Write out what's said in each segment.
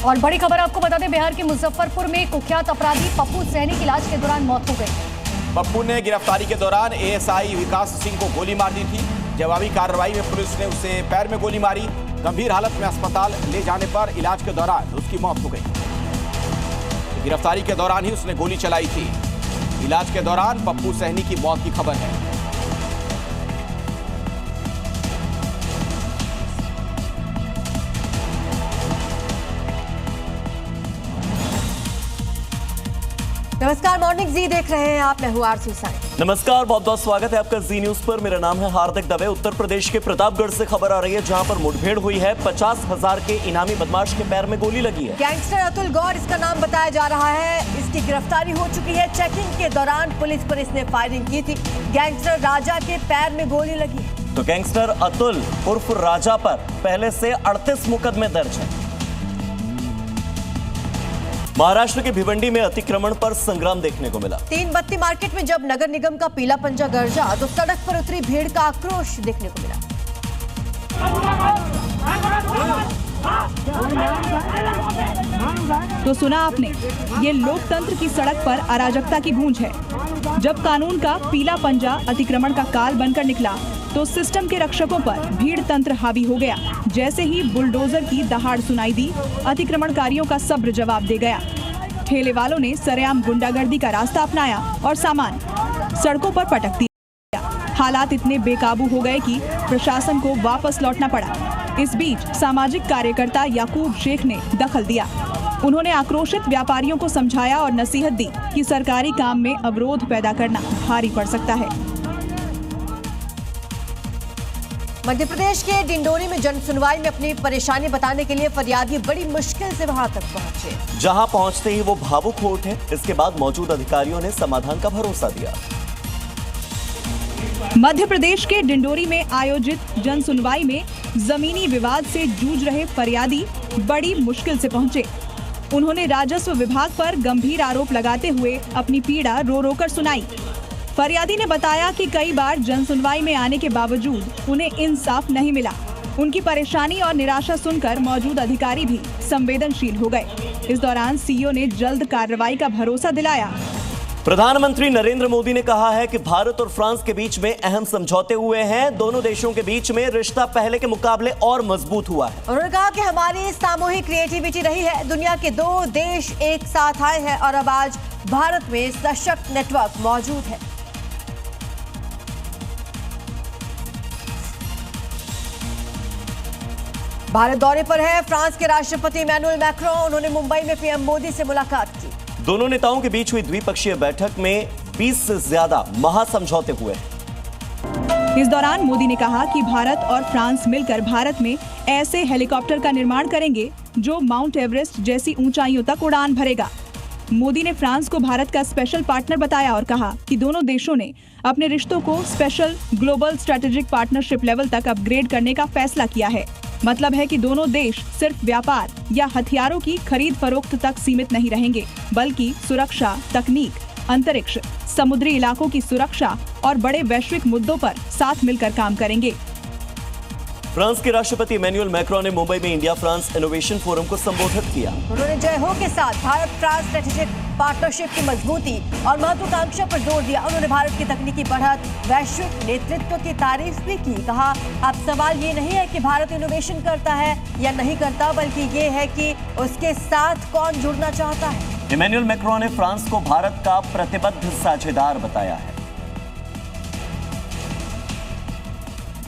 और बड़ी खबर आपको बता दें, बिहार के मुजफ्फरपुर में कुख्यात अपराधी पप्पू सहनी की इलाज के दौरान मौत हो गई। पप्पू ने गिरफ्तारी के दौरान एएसआई विकास सिंह को गोली मार दी थी। जवाबी कार्रवाई में पुलिस ने उसे पैर में गोली मारी। गंभीर हालत में अस्पताल ले जाने पर इलाज के दौरान उसकी मौत हो गई। गिरफ्तारी के दौरान ही उसने गोली चलाई थी। इलाज के दौरान पप्पू सहनी की मौत की खबर है। नमस्कार, मॉर्निंग जी देख रहे हैं आप। मैं हूं आरसी साई। नमस्कार, बहुत बहुत स्वागत है आपका जी न्यूज पर। मेरा नाम है हार्दिक दवे। उत्तर प्रदेश के प्रतापगढ़ से खबर आ रही है, जहां पर मुठभेड़ हुई है। 50,000 के इनामी बदमाश के पैर में गोली लगी है। गैंगस्टर अतुल गौर इसका नाम बताया जा रहा है। इसकी गिरफ्तारी हो चुकी है। चेकिंग के दौरान पुलिस पर इसने फायरिंग की थी। गैंगस्टर राजा के पैर में गोली लगी है। तो गैंगस्टर अतुल उर्फ राजा पर पहले से 38 मुकदमे दर्ज है। महाराष्ट्र के भिवंडी में अतिक्रमण पर संग्राम देखने को मिला। तीन बत्ती मार्केट में जब नगर निगम का पीला पंजा गरजा तो सड़क पर उतरी भीड़ का आक्रोश देखने को मिला। तो सुना आपने, ये लोकतंत्र की सड़क पर अराजकता की गूंज है। जब कानून का पीला पंजा अतिक्रमण का काल बनकर निकला तो सिस्टम के रक्षकों पर भीड़ तंत्र हावी हो गया। जैसे ही बुलडोजर की दहाड़ सुनाई दी, अतिक्रमणकारियों का सब्र जवाब दे गया। ठेले वालों ने सरेआम गुंडागर्दी का रास्ता अपनाया और सामान सड़कों पर पटक दिया। हालात इतने बेकाबू हो गए कि प्रशासन को वापस लौटना पड़ा। इस बीच सामाजिक कार्यकर्ता याकूब शेख ने दखल दिया। उन्होंने आक्रोशित व्यापारियों को समझाया और नसीहत दी कि सरकारी काम में अवरोध पैदा करना भारी पड़ सकता है। मध्य प्रदेश के डिंडोरी में जन सुनवाई में अपनी परेशानी बताने के लिए फरियादी बड़ी मुश्किल से वहां तक पहुंचे। जहां पहुंचते ही वो भावुक हो उठे। इसके बाद मौजूद अधिकारियों ने समाधान का भरोसा दिया। मध्य प्रदेश के डिंडोरी में आयोजित जन सुनवाई में जमीनी विवाद से जूझ रहे फरियादी बड़ी मुश्किल से पहुंचे। उन्होंने राजस्व विभाग पर गंभीर आरोप लगाते हुए अपनी पीड़ा रो रो कर सुनाई। फरियादी ने बताया कि कई बार जन सुनवाई में आने के बावजूद उन्हें इंसाफ नहीं मिला। उनकी परेशानी और निराशा सुनकर मौजूद अधिकारी भी संवेदनशील हो गए। इस दौरान सीईओ ने जल्द कार्रवाई का भरोसा दिलाया। प्रधानमंत्री नरेंद्र मोदी ने कहा है कि भारत और फ्रांस के बीच में अहम समझौते हुए हैं। दोनों देशों के बीच में रिश्ता पहले के मुकाबले और मजबूत हुआ है। उन्होंने कहा कि हमारी सामूहिक क्रिएटिविटी रही है। दुनिया के दो देश एक साथ आए हैं और अब आज भारत में सशक्त नेटवर्क मौजूद है। भारत दौरे पर है फ्रांस के राष्ट्रपति इमैनुअल मैक्रों। उन्होंने मुंबई में पीएम मोदी से मुलाकात की। दोनों नेताओं के बीच हुई द्विपक्षीय बैठक में 20 से ज्यादा महासमझौते हुए। इस दौरान मोदी ने कहा कि भारत और फ्रांस मिलकर भारत में ऐसे हेलीकॉप्टर का निर्माण करेंगे जो माउंट एवरेस्ट जैसी ऊंचाइयों तक उड़ान भरेगा। मोदी ने फ्रांस को भारत का स्पेशल पार्टनर बताया और कहा कि दोनों देशों ने अपने रिश्तों को special global strategic partnership level तक अपग्रेड करने का फैसला किया है। मतलब है कि दोनों देश सिर्फ व्यापार या हथियारों की खरीद फरोख्त तक सीमित नहीं रहेंगे, बल्कि सुरक्षा, तकनीक, अंतरिक्ष, समुद्री इलाकों की सुरक्षा और बड़े वैश्विक मुद्दों पर साथ मिलकर काम करेंगे। फ्रांस के राष्ट्रपति इमैनुअल मैक्रों ने मुंबई में इंडिया फ्रांस इनोवेशन फोरम को संबोधित किया। उन्होंने जय हो के साथ भारत फ्रांस स्ट्रेटेजिक पार्टनरशिप की मजबूती और महत्वाकांक्षा पर जोर दिया। उन्होंने भारत की तकनीकी बढ़त, वैश्विक नेतृत्व की तारीफ भी की। कहा, अब सवाल ये नहीं है कि भारत इनोवेशन करता है या नहीं करता, बल्कि ये है कि उसके साथ कौन जुड़ना चाहता है। इमैनुअल मैक्रों ने फ्रांस को भारत का प्रतिबद्ध साझेदार बताया है।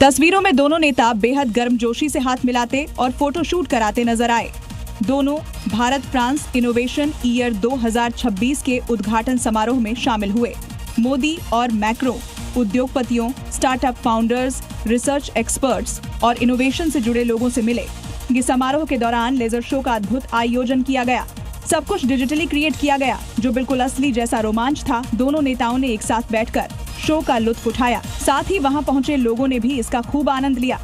तस्वीरों में दोनों नेता बेहद गर्मजोशी से हाथ मिलाते और फोटोशूट कराते नजर आए। दोनों भारत फ्रांस इनोवेशन ईयर 2026 के उद्घाटन समारोह में शामिल हुए। मोदी और मैक्रो उद्योगपतियों, स्टार्टअप फाउंडर्स, रिसर्च एक्सपर्ट्स और इनोवेशन से जुड़े लोगों से मिले। ये समारोह के दौरान लेजर शो का अद्भुत आयोजन किया गया। सब कुछ डिजिटली क्रिएट किया गया, जो बिल्कुल असली जैसा रोमांच था। दोनों नेताओं ने एक साथ बैठकर शो का लुत्फ उठाया। साथ ही वहां पहुंचे लोगों ने भी इसका खूब आनंद लिया।